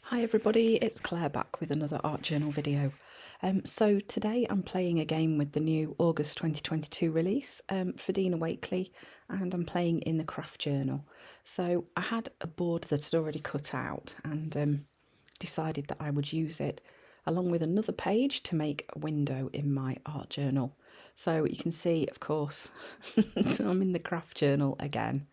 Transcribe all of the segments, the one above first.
Hi everybody, it's Claire back with another art journal video. So today I'm playing a game with the new August 2022 release for Dina Wakley, and I'm playing in the craft journal. So I had a board that had already cut out and decided that I would use it along with another page to make a window in my art journal. So you can see, of course, I'm in the craft journal again.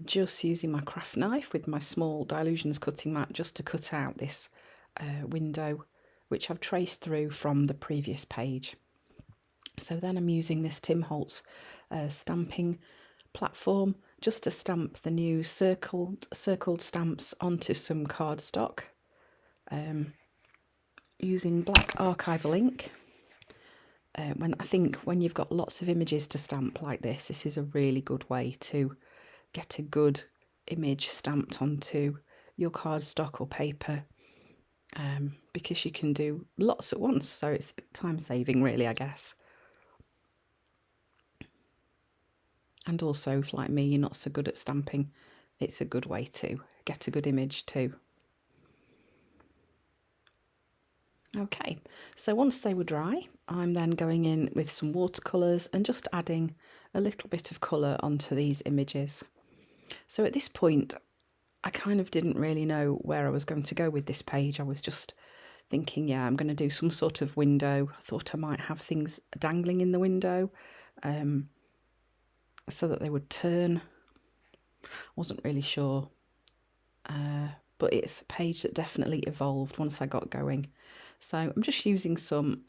Just using my craft knife with my small Dilutions cutting mat just to cut out this window, which I've traced through from the previous page. So then I'm using this Tim Holtz stamping platform just to stamp the new circled stamps onto some cardstock, using black archival ink. When you've got lots of images to stamp like this is a really good way to get a good image stamped onto your cardstock or paper, because you can do lots at once, so it's a bit time saving really, I guess. And also, if like me you're not so good at stamping, it's a good way to get a good image too. Okay, so once they were dry, I'm then going in with some watercolours and just adding a little bit of colour onto these images. So at this point, I kind of didn't really know where I was going to go with this page. I was just thinking, yeah, I'm going to do some sort of window. I thought I might have things dangling in the window so that they would turn. Wasn't really sure. But it's a page that definitely evolved once I got going. So I'm just using some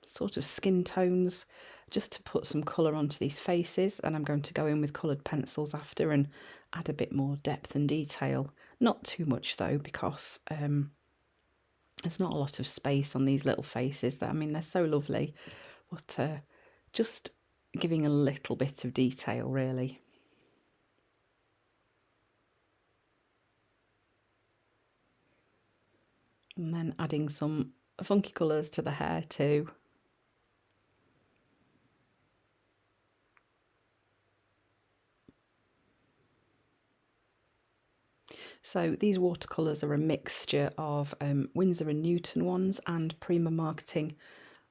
sort of skin tones just to put some colour onto these faces, and I'm going to go in with coloured pencils after and add a bit more depth and detail. Not too much though, because there's not a lot of space on these little faces. I mean, they're so lovely, but just giving a little bit of detail really. And then adding some funky colours to the hair too. So these watercolours are a mixture of Winsor & Newton ones and Prima Marketing.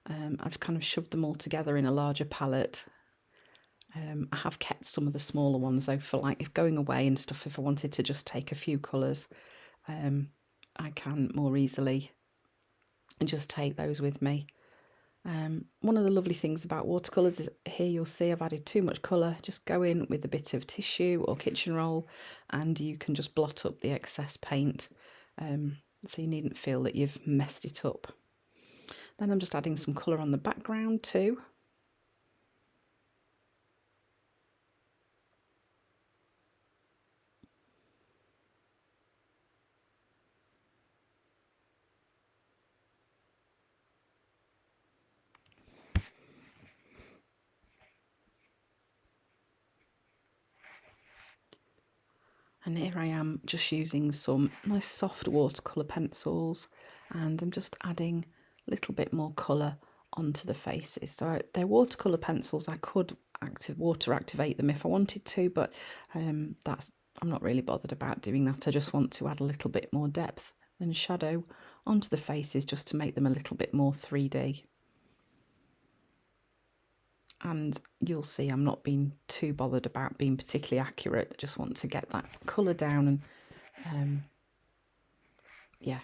I've kind of shoved them all together in a larger palette. I have kept some of the smaller ones though for like if going away and stuff, if I wanted to just take a few colours, I can more easily just take those with me. One of the lovely things about watercolours is here you'll see I've added too much colour. Just go in with a bit of tissue or kitchen roll and you can just blot up the excess paint, so you needn't feel that you've messed it up. Then I'm just adding some colour on the background too. And here I am just using some nice soft watercolour pencils, and I'm just adding a little bit more colour onto the faces. So they're watercolour pencils. I could water activate them if I wanted to, but I'm not really bothered about doing that. I just want to add a little bit more depth and shadow onto the faces just to make them a little bit more 3D. And you'll see I'm not being too bothered about being particularly accurate. I just want to get that colour down and yeah.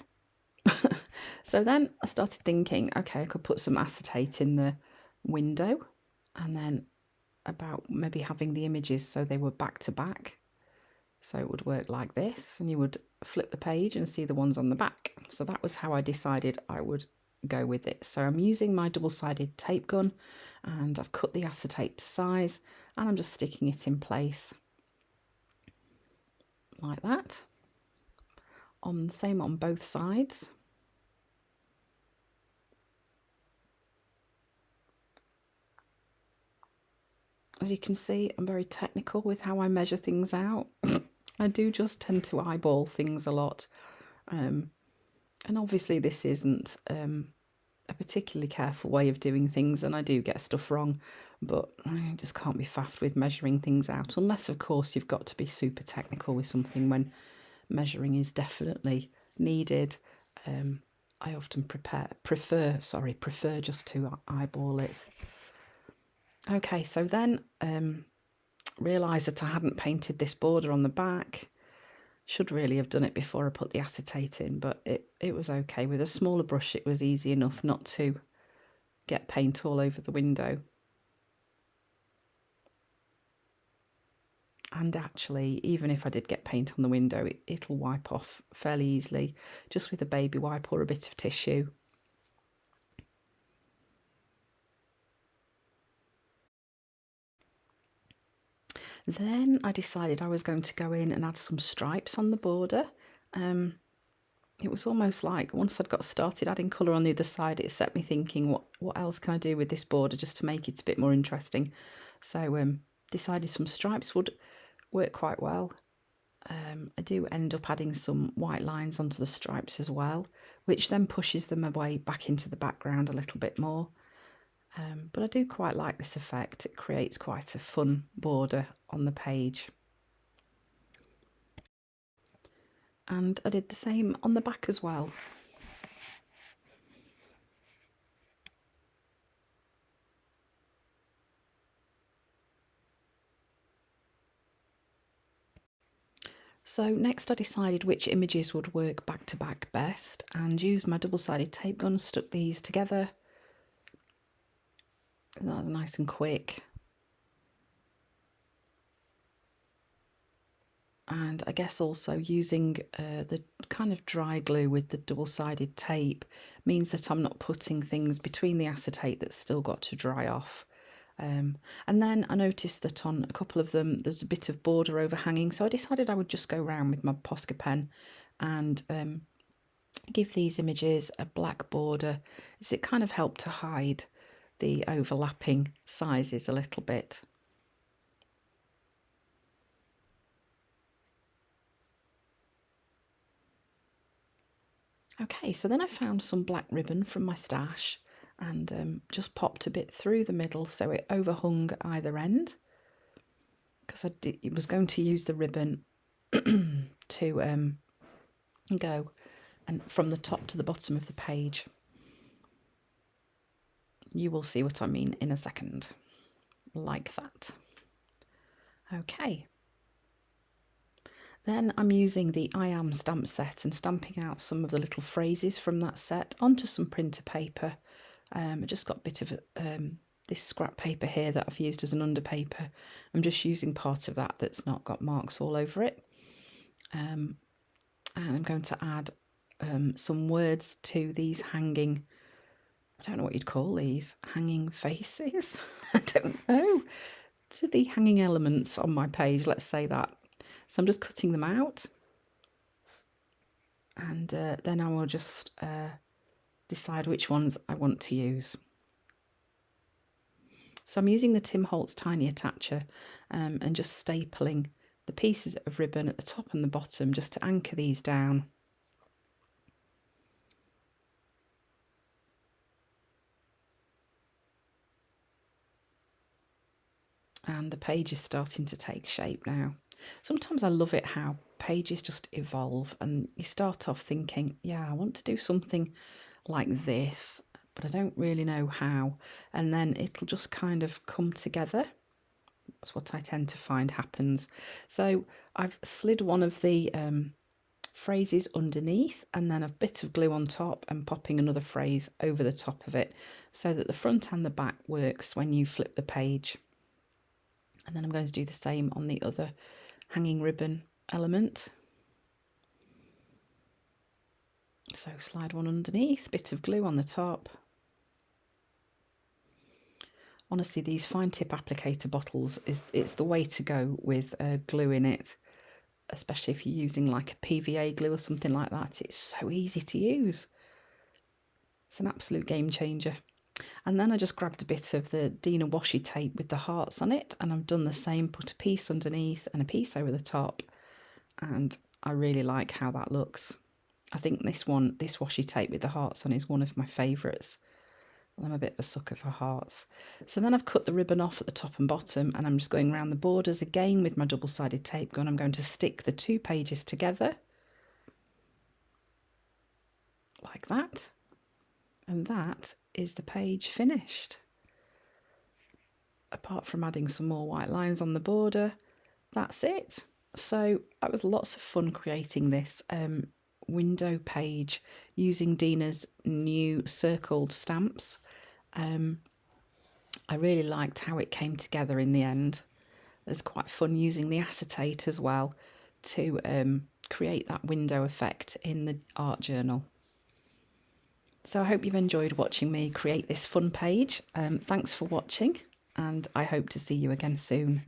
So then I started thinking, okay, I could put some acetate in the window, and then about maybe having the images so they were back to back. So it would work like this, and you would flip the page and see the ones on the back. So that was how I decided I would go with it. So I'm using my double-sided tape gun, and I've cut the acetate to size, and I'm just sticking it in place like that. Same on both sides. As you can see, I'm very technical with how I measure things out. I do just tend to eyeball things a lot. And obviously this isn't a particularly careful way of doing things, and I do get stuff wrong, but I just can't be faffed with measuring things out, unless of course you've got to be super technical with something when measuring is definitely needed. I often prefer just to eyeball it. Okay, so then realised that I hadn't painted this border on the back. Should really have done it before I put the acetate in, but it was okay. With a smaller brush, it was easy enough not to get paint all over the window. And actually, even if I did get paint on the window, it'll wipe off fairly easily, just with a baby wipe or a bit of tissue. Then I decided I was going to go in and add some stripes on the border. It was almost like once I'd got started adding colour on the other side, it set me thinking, what else can I do with this border just to make it a bit more interesting? So decided some stripes would work quite well. I do end up adding some white lines onto the stripes as well, which then pushes them away back into the background a little bit more. But I do quite like this effect. It creates quite a fun border on the page. And I did the same on the back as well. So next I decided which images would work back to back best and used my double-sided tape gun, stuck these together. And that was nice and quick. And I guess also using the kind of dry glue with the double-sided tape means that I'm not putting things between the acetate that's still got to dry off. And then I noticed that on a couple of them there's a bit of border overhanging, so I decided I would just go around with my Posca pen and give these images a black border, as it kind of helped to hide the overlapping sizes a little bit. Okay, so then I found some black ribbon from my stash and just popped a bit through the middle so it overhung either end, because I was going to use the ribbon to go and from the top to the bottom of the page. You will see what I mean in a second, like that. Okay. Then I'm using the I Am stamp set and stamping out some of the little phrases from that set onto some printer paper. I just got a bit of this scrap paper here that I've used as an underpaper. I'm just using part of that that's not got marks all over it. And I'm going to add some words to these hanging, I don't know what you'd call these, hanging faces? I don't know. To the hanging elements on my page, let's say that. So I'm just cutting them out, and then I will just decide which ones I want to use. So I'm using the Tim Holtz Tiny Attacher and just stapling the pieces of ribbon at the top and the bottom just to anchor these down. And the page is starting to take shape now. Sometimes I love it how pages just evolve and you start off thinking, yeah, I want to do something like this, but I don't really know how. And then it'll just kind of come together. That's what I tend to find happens. So I've slid one of the phrases underneath and then a bit of glue on top and popping another phrase over the top of it so that the front and the back works when you flip the page. And then I'm going to do the same on the other hanging ribbon element. So slide one underneath, bit of glue on the top. Honestly, these fine tip applicator bottles, it's the way to go with glue in it, especially if you're using like a PVA glue or something like that. It's so easy to use. It's an absolute game changer. And then I just grabbed a bit of the Dina washi tape with the hearts on it, and I've done the same, put a piece underneath and a piece over the top, and I really like how that looks. I think this washi tape with the hearts on is one of my favourites. I'm a bit of a sucker for hearts. So then I've cut the ribbon off at the top and bottom, and I'm just going around the borders again with my double-sided tape gun. I'm going to stick the two pages together like that. And that is the page finished. Apart from adding some more white lines on the border, that's it. So that was lots of fun creating this window page using Dina's new circled stamps. I really liked how it came together in the end. It was quite fun using the acetate as well to create that window effect in the art journal. So I hope you've enjoyed watching me create this fun page. Thanks for watching, and I hope to see you again soon.